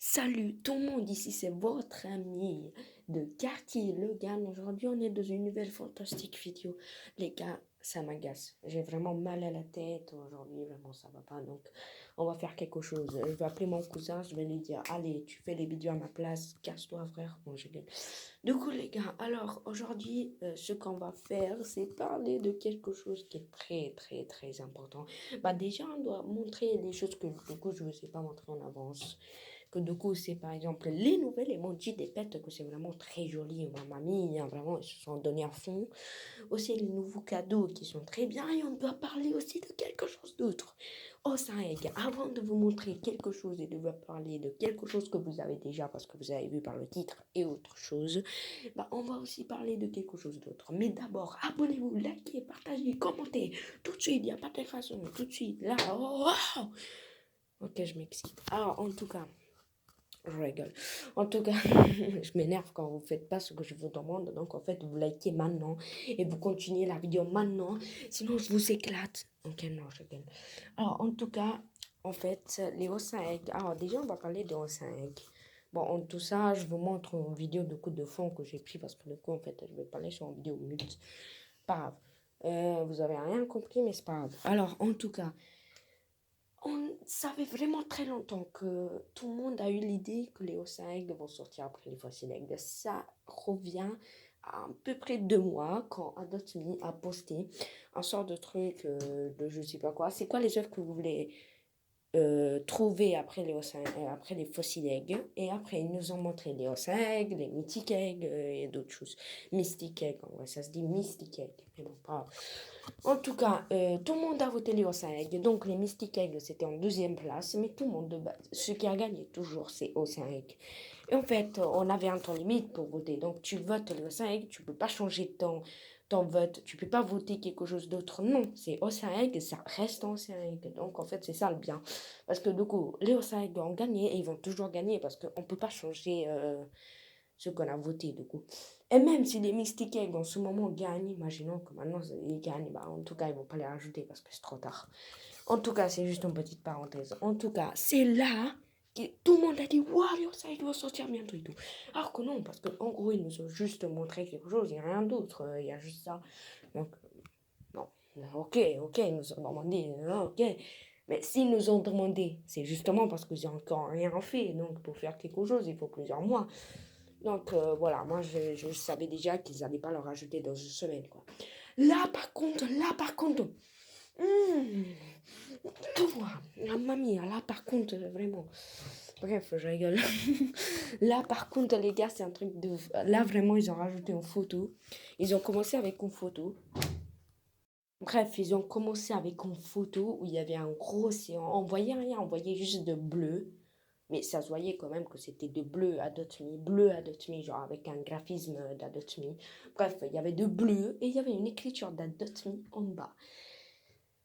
Salut tout le monde, ici c'est votre ami de quartier Logan. Aujourd'hui on est dans une nouvelle fantastique vidéo. Les gars, ça m'agace. J'ai vraiment mal à la tête aujourd'hui, vraiment ça va pas. Donc on va faire quelque chose. Je vais appeler mon cousin, je vais lui dire, allez, tu fais les vidéos à ma place, casse-toi frère. Bon, je gagne. Du coup les gars, alors aujourd'hui ce qu'on va faire c'est parler de quelque chose qui est très important. Bah déjà on doit montrer les choses que du coup je ne sais pas montrer en avance. Que du coup, c'est par exemple les nouvelles emojis des pets, que c'est vraiment très joli. Ma mamie, hein, vraiment, ils se sont donnés à fond. Aussi, les nouveaux cadeaux qui sont très bien. Et on doit parler aussi de quelque chose d'autre. Oh, ça, les gars, avant de vous montrer quelque chose et de vous parler de quelque chose que vous avez déjà, parce que vous avez vu par le titre et autre chose, bah, on va aussi parler de quelque chose d'autre. Mais d'abord, abonnez-vous, likez, partagez, commentez. Tout de suite, il n'y a pas de façon. Tout de suite, là. Oh, oh. Ok, je m'excite. Alors, en tout cas. Je rigole. En tout cas, je m'énerve quand vous faites pas ce que je vous demande. Donc, en fait, vous likez maintenant et vous continuez la vidéo maintenant. Sinon, je vous éclate. Ok, non, je rigole. Alors, en tout cas, en fait, les O5. Alors, déjà, on va parler des O5. Bon, en tout ça, je vous montre une vidéo de coup de fond que j'ai pris parce que du coup, en fait, je vais parler sur une vidéo mute. Pas grave. Vous avez rien compris, mais c'est pas grave. Alors, en tout cas, ça fait vraiment très longtemps que tout le monde a eu l'idée que les Océaniques vont sortir après les fossiles. Ça revient à peu près 2 mois quand Adotmi a posté un sort de truc de je sais pas quoi. C'est quoi les œuvres que vous voulez trouver après après les fossiles eggs. Et après, ils nous ont montré les eggs, les mythic eggs et d'autres choses. Mystic egg, en vrai, ça se dit mystic egg. Mais bon, pas grave. En tout cas, tout le monde a voté les eggs. Donc, les mystic eggs, c'était en deuxième place. Mais tout le monde, de base, ce qui a gagné toujours, c'est egg. Et en fait, on avait un temps limite pour voter. Donc, tu votes les egg, tu peux pas changer ton vote. Tu peux pas voter quelque chose d'autre. Non, c'est egg, ça reste egg. Donc, en fait, c'est ça le bien. Parce que du coup, les Osage ont gagné et ils vont toujours gagner parce qu'on ne peut pas changer ce qu'on a voté du coup. Et même si les Mystic Eggs en ce moment gagnent, imaginons que maintenant ils gagnent, bah, en tout cas ils ne vont pas les rajouter parce que c'est trop tard. En tout cas, c'est juste une petite parenthèse. En tout cas, c'est là que tout le monde a dit waouh, les Osage vont sortir bientôt et tout. Alors que non, parce qu'en gros, ils nous ont juste montré quelque chose, il n'y a rien d'autre, il y a juste ça. Donc, non, ok, ils nous ont demandé, ok. Mais s'ils nous ont demandé, c'est justement parce qu'ils n'ont encore rien fait. Donc, pour faire quelque chose, il faut plusieurs mois. Donc, voilà, moi, je savais déjà qu'ils n'allaient pas le rajouter dans une semaine, quoi. Là, par contre, toi, la mamie, là, par contre, vraiment. Bref, je rigole. Là, par contre, les gars, c'est un truc de ouf. Là, vraiment, ils ont rajouté une photo. Ils ont commencé avec une photo. Bref, ils ont commencé avec une photo où il y avait un gros océan. On voyait rien, on voyait juste de bleu. Mais ça se voyait quand même que c'était de bleu Adotmi, genre avec un graphisme d'Adotmi. Bref, il y avait de bleu et il y avait une écriture d'Adotmi en bas.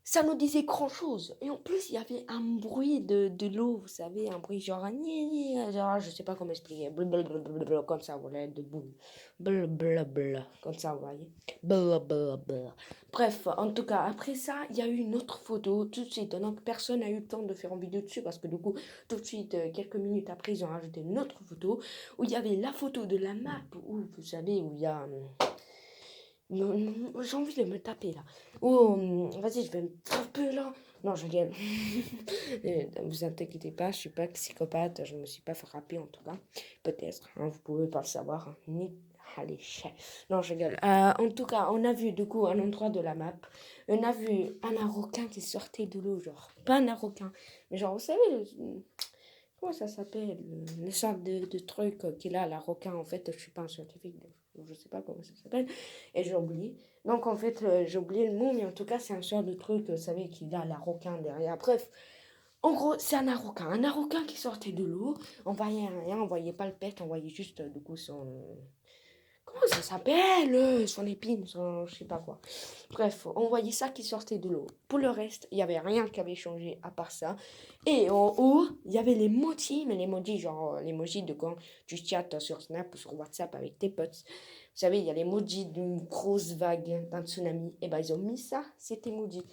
Ça nous disait grand-chose. Et en plus, il y avait un bruit de l'eau, vous savez, un bruit genre, genre je sais pas comment expliquer, blablabla, comme ça, voilà, de boue. Blablabla, comme ça, vous voyez. Blablabla. Bref, en tout cas, après ça, il y a eu une autre photo tout de suite. Donc, personne n'a eu le temps de faire une vidéo dessus parce que du coup, tout de suite, quelques minutes après, ils ont rajouté une autre photo où il y avait la photo de la map, où vous savez, où il y a. J'ai envie de me taper là. Oh, vas-y, je vais me taper là. Non, je viens. Vous inquiétez pas, je suis pas psychopathe, je me suis pas frappé en tout cas. Peut-être, hein, vous pouvez pas le savoir. Hein. Ni... Allez, non, je rigole. En tout cas, on a vu du coup un endroit de la map. On a vu un araucain qui sortait de l'eau, genre. Pas un araucain, mais genre, vous savez, comment ça s'appelle les sortes de trucs qu'il a, l'araucain. En fait, je suis pas un scientifique, donc je sais pas comment ça s'appelle. Et j'ai oublié. Donc, en fait, j'ai oublié le mot, mais en tout cas, c'est un sort de truc, vous savez, qu'il a l'araucain derrière. Bref, en gros, c'est un araucain. Un araucain qui sortait de l'eau. On voyait rien, on voyait pas le pet, on voyait juste, du coup, son... Comment ça s'appelle? Son épine, son je sais pas quoi. Bref, on voyait ça qui sortait de l'eau. Pour le reste, il n'y avait rien qui avait changé à part ça. Et en haut, il y avait les emojis, mais les emojis, genre l'emoji de quand tu chattes sur Snap ou sur WhatsApp avec tes potes. Vous savez, il y a l'emoji d'une grosse vague, d'un tsunami. Et ben, ils ont mis ça, cet emoji.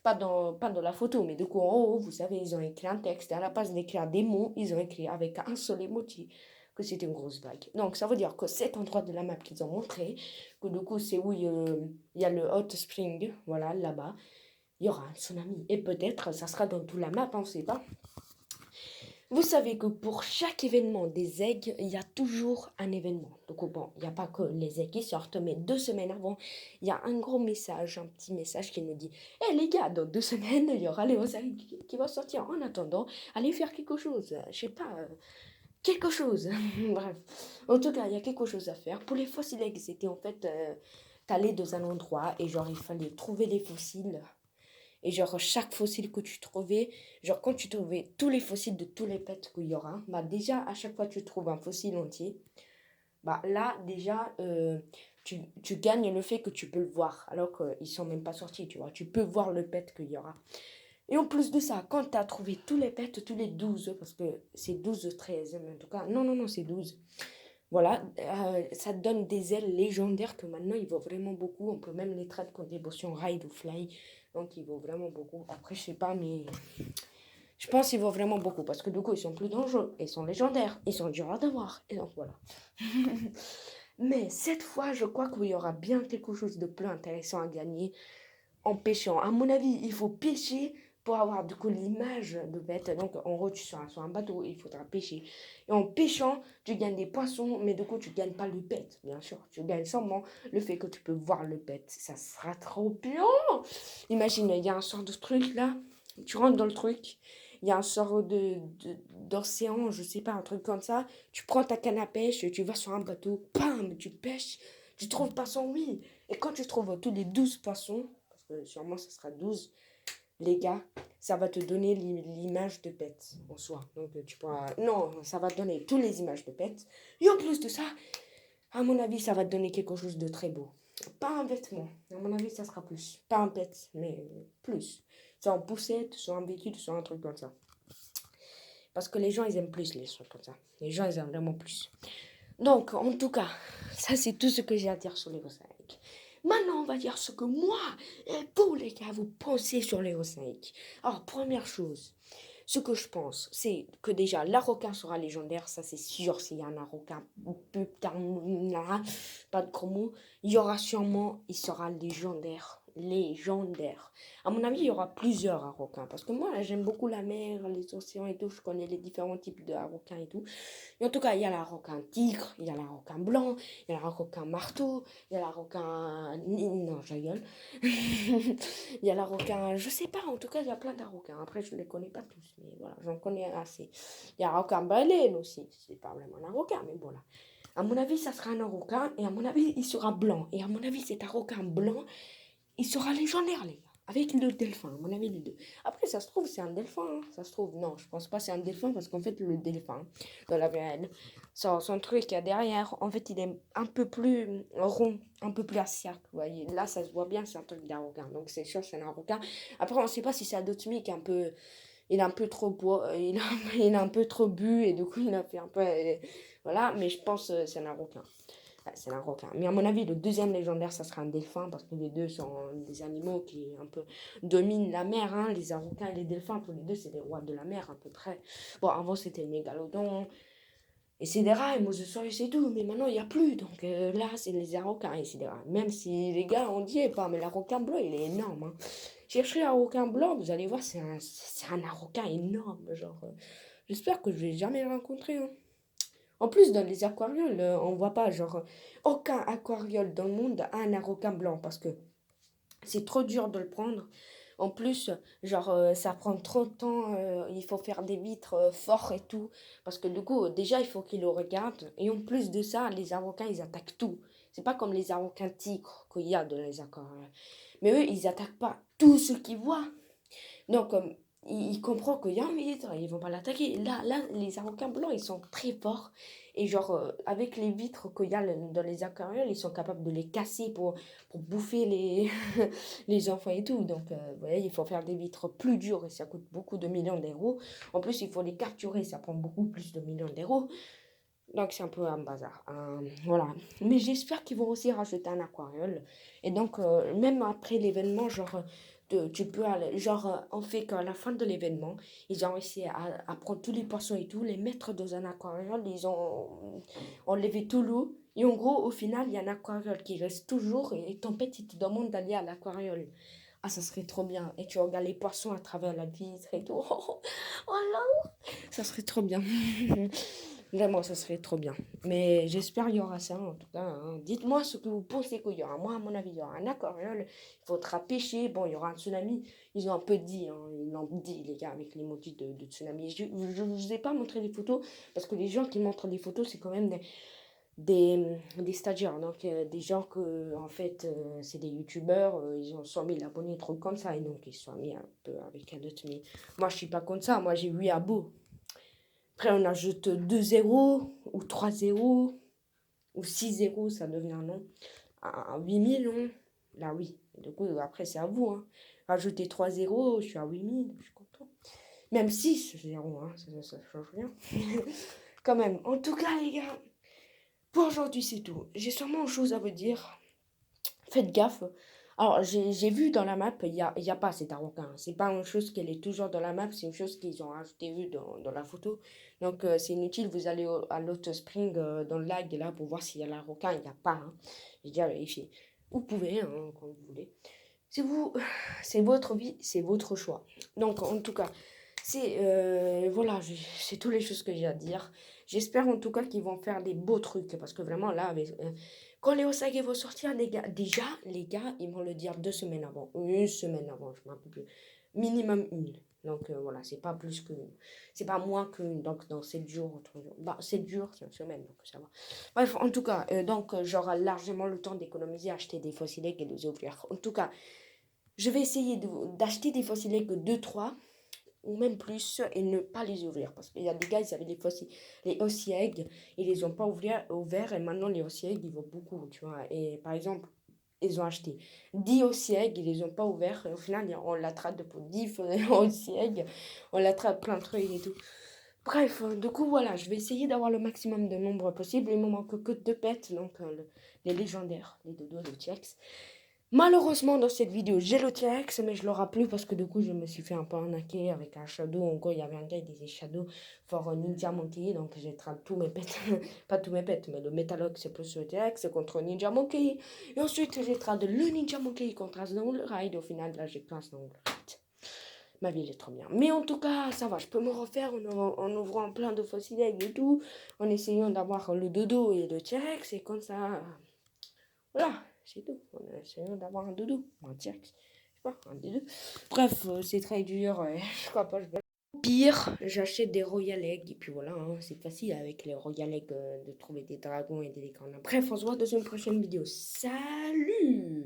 Pas dans la photo, mais du coup, en haut, vous savez, ils ont écrit un texte. Et à la place d'écrire des mots, ils ont écrit avec un seul emoji que c'était une grosse vague. Donc, ça veut dire que cet endroit de la map qu'ils ont montré, que du coup, c'est où il y a le hot spring, voilà, là-bas, il y aura un tsunami. Et peut-être, ça sera dans toute la map, on ne sait pas. Vous savez que pour chaque événement des aigles, il y a toujours un événement. Donc bon, il n'y a pas que les aigles qui sortent, mais 2 semaines avant, il y a un gros message, un petit message qui nous dit « Eh les gars, dans 2 semaines, il y aura les aigles qui vont sortir. En attendant, allez faire quelque chose. Je sais pas, quelque chose. » Bref, en tout cas, il y a quelque chose à faire. Pour les fossiles aigles, c'était en fait, t'allais dans un endroit et genre il fallait trouver les fossiles. Et genre, chaque fossile que tu trouvais, genre quand tu trouvais tous les fossiles de tous les pets qu'il y aura, bah déjà, à chaque fois que tu trouves un fossile entier, bah là, déjà, tu gagnes le fait que tu peux le voir, alors qu'ils sont même pas sortis, tu vois. Tu peux voir le pet qu'il y aura. Et en plus de ça, quand tu as trouvé tous les pets, tous les 12, parce que c'est 12, 13, mais en tout cas, non, non, non, c'est 12. Voilà, ça te donne des ailes légendaires que maintenant ils vaut vraiment beaucoup. On peut même les traiter contre des potions ride ou fly. Donc ils vaut vraiment beaucoup. Après, je sais pas, mais je pense qu'ils vaut vraiment beaucoup parce que du coup, ils sont plus dangereux. Ils sont légendaires. Ils sont durs à avoir. Et donc voilà. Mais cette fois, je crois qu'il y aura bien quelque chose de plus intéressant à gagner en pêchant. À mon avis, il faut pêcher pour avoir du coup l'image de bête. Donc en gros, tu seras sur un bateau et il faudra pêcher. Et en pêchant, tu gagnes des poissons, mais du coup, tu gagnes pas le pet, bien sûr. Tu gagnes seulement le fait que tu peux voir le pet. Ça sera trop bien. Imagine, il y a un sort de truc là. Tu rentres dans le truc. Il y a un sort d'océan, je sais pas, un truc comme ça. Tu prends ta canne à pêche, tu vas sur un bateau, bam, tu pêches. Tu trouves poisson, oui. Et quand tu trouves tous les 12 poissons, parce que sûrement ça sera 12, les gars, ça va te donner l'image de pet en soi. Donc tu pourras... Non, ça va te donner toutes les images de pet. Et en plus de ça, à mon avis, ça va te donner quelque chose de très beau. Pas un vêtement, à mon avis, ça sera plus. Pas un pet, mais plus. Soit en poussette, soit en véhicule, soit un truc comme ça. Parce que les gens, ils aiment plus les trucs comme ça. Les gens, ils aiment vraiment plus. Donc, en tout cas, ça, c'est tout ce que j'ai à dire sur les Rosaïques. Maintenant, on va dire ce que moi et vous, les gars, vous pensez sur les Rosaïques. Alors, première chose, ce que je pense, c'est que déjà, l'Araucain sera légendaire, ça c'est sûr. S'il y a un Araucain, putain, pas de gros mots, il y aura sûrement, il sera légendaire. Légendaire. À mon avis, il y aura plusieurs Araucains. Parce que moi, j'aime beaucoup la mer, les océans et tout. Je connais les différents types de Araucains et tout. Et en tout cas, il y a la requin tigre, il y a la requin blanc, il y a la requin marteau, il y a la requin... Non, je rigole. Il y a la requin... Je sais pas, en tout cas, il y a plein d'araucans. Après, je ne les connais pas tous, mais voilà, j'en connais assez. Il y a la requin baleine aussi. C'est pas vraiment un requin, mais voilà. À mon avis, ça sera un requin, et à mon avis, il sera blanc. Et à mon avis, c'est un requin blanc, il sera légendaire, les gars. Avec le delphin, à mon avis, les deux. Après, ça se trouve, c'est un delphin. Hein. Ça se trouve, non, je pense pas que c'est un delphin parce qu'en fait, le delphin, dans la vie réelle, son truc qu'il y a derrière, en fait, il est un peu plus rond, un peu plus asiatique. Vous voyez, là, ça se voit bien, c'est un truc d'araucain. Donc, c'est sûr, c'est un araucain. Après, on sait pas si c'est un Dotmi qui est un peu. Il est un peu trop il a un peu trop bu et du coup, il a fait un peu. Voilà, mais je pense que c'est un araucain. C'est un requin. Mais à mon avis, le deuxième légendaire, ça sera un delphin, parce que les deux sont des animaux qui un peu dominent la mer. Hein. Les requins et les delphins, tous les deux, c'est des rois de la mer, à peu près. Bon, avant, c'était le mégalodon, etc. Et Mosasaurus et tout, mais maintenant, il n'y a plus. Donc là, c'est les requins, etc. Même si les gars, on dit pas, mais requin blanc, il est énorme. Hein. Cherchez un requin blanc, vous allez voir, c'est un requin énorme. Genre, j'espère que je vais jamais le rencontrer. Hein. En plus, dans les aquarioles, on voit pas, genre, aucun aquariole dans le monde a un requin blanc parce que c'est trop dur de le prendre. En plus, genre, ça prend trop de temps, il faut faire des vitres forts et tout. Parce que du coup, déjà, il faut qu'ils le regardent. Et en plus de ça, les requins, ils attaquent tout. C'est pas comme les requins tigres qu'il y a dans les aquarioles. Mais eux, ils attaquent pas tout ce qu'ils voient. Donc, il comprend qu'il y a un vitre, ils vont pas l'attaquer. Là, les Araucains blancs, ils sont très forts. Et genre, avec les vitres qu'il y a dans les aquariums, ils sont capables de les casser pour bouffer les, les enfants et tout. Donc, vous voyez, il faut faire des vitres plus dures et ça coûte beaucoup de millions d'euros. En plus, il faut les capturer, ça prend beaucoup plus de millions d'euros. Donc, c'est un peu un bazar. Voilà. Mais j'espère qu'ils vont aussi rajouter un aquarium. Et donc, même après l'événement, genre, tu peux aller. Genre, on fait qu'à la fin de l'événement, ils ont réussi à prendre tous les poissons et tout, les mettre dans un aquarium. Ils ont enlevé tout l'eau. Et en gros, au final, il y a un aquarium qui reste toujours. Et Tempête, il te demande d'aller à l'aquarium. Ah, ça serait trop bien. Et tu regardes les poissons à travers la vitre et tout. Oh là, ça serait trop bien. Vraiment, ça serait trop bien. Mais j'espère qu'il y aura ça en tout cas, hein. Dites-moi ce que vous pensez qu'il y aura. Moi, à mon avis, il y aura un aquarium. Il faudra pêcher. Bon, il y aura un tsunami. Ils ont un peu dit, hein, ils l'ont dit, les gars, avec l'emoji de tsunami. Je ne vous ai pas montré les photos parce que les gens qui montrent les photos, c'est quand même des stagiaires. Donc, des gens que, en fait, c'est des youtubeurs. Ils ont 100 000 abonnés, trucs comme ça. Et donc, ils se sont mis un peu avec un autre. Mais moi, je suis pas comme ça. Moi, j'ai 8 abos. Après, on ajoute 2 zéros ou 3 zéros ou 6 zéros, ça devient non. À 8000, non. Là, oui. Et du coup, après, c'est à vous. Hein. Rajoutez 3 zéros, je suis à 8000, je suis content. Même 6 zéros, hein, ça change rien. Quand même. En tout cas, les gars, pour aujourd'hui, c'est tout. J'ai sûrement une chose à vous dire. Faites gaffe. Alors, j'ai vu dans la map, il y a pas cet araucain. C'est pas une chose qu'elle est toujours dans la map, c'est une chose qu'ils ont rajouté eux dans la photo. Donc, c'est inutile, vous allez à l'autre spring dans le lag là pour voir s'il y a l'araucain. Il n'y a pas. Hein. J'ai déjà vérifié. Vous pouvez, hein, quand vous voulez. C'est vous, c'est votre vie, c'est votre choix. Donc, en tout cas, voilà, c'est toutes les choses que j'ai à dire. J'espère en tout cas qu'ils vont faire des beaux trucs parce que vraiment là, quand les Osage vont sortir, les gars, déjà, les gars, ils vont le dire 2 semaines avant, ou une semaine avant, je ne me rappelle plus. Minimum une. Donc voilà, c'est pas plus qu'une. C'est pas moins qu'une. Donc dans 7 jours, 3 jours. Bah, 7 jours, c'est une semaine, donc ça va. Bref, en tout cas, donc j'aurai largement le temps d'économiser, acheter des fossiles et de les ouvrir. En tout cas, je vais essayer d'acheter des fossiles que 2 3 ou même plus et ne pas les ouvrir parce qu'il y a des gars ils avaient les Aussie Eggs ils les ont pas ouverts et maintenant les Aussie Eggs ils vont beaucoup tu vois et par exemple ils ont acheté 10 Aussie Eggs ils les ont pas ouverts et au final on l'attrape pour 10 Aussie Eggs on l'attrape plein de trucs et tout bref du coup voilà je vais essayer d'avoir le maximum de nombre possible il me manque que 2 pets donc les légendaires les dodos de TX. Malheureusement, dans cette vidéo, j'ai le T-Rex, mais je l'aurai plus parce que du coup, je me suis fait un peu arnaquer avec un Shadow. En gros, il y avait un gars qui disait Shadow for Ninja Monkey, donc j'ai traduit tous mes pets, pas tous mes pets, mais le Metaloc, c'est plus le T-Rex contre Ninja Monkey. Et ensuite, j'ai traduit le Ninja Monkey contre Asdong Ride. Au final, là, j'ai classe dans le Ride. Ma vie, elle est trop bien. Mais en tout cas, ça va, je peux me refaire en ouvrant plein de fossiles et tout, en essayant d'avoir le dodo et le T-Rex, et comme ça, voilà. C'est tout. On a essayé d'avoir un doudou. Un T-Rex. Je sais pas, un des deux. Bref, c'est très dur. Je crois pas. Pire, j'achète des Royal Eggs. Et puis voilà, hein, c'est facile avec les Royal Eggs de trouver des dragons et des licornes. Bref, on se voit dans une prochaine vidéo. Salut!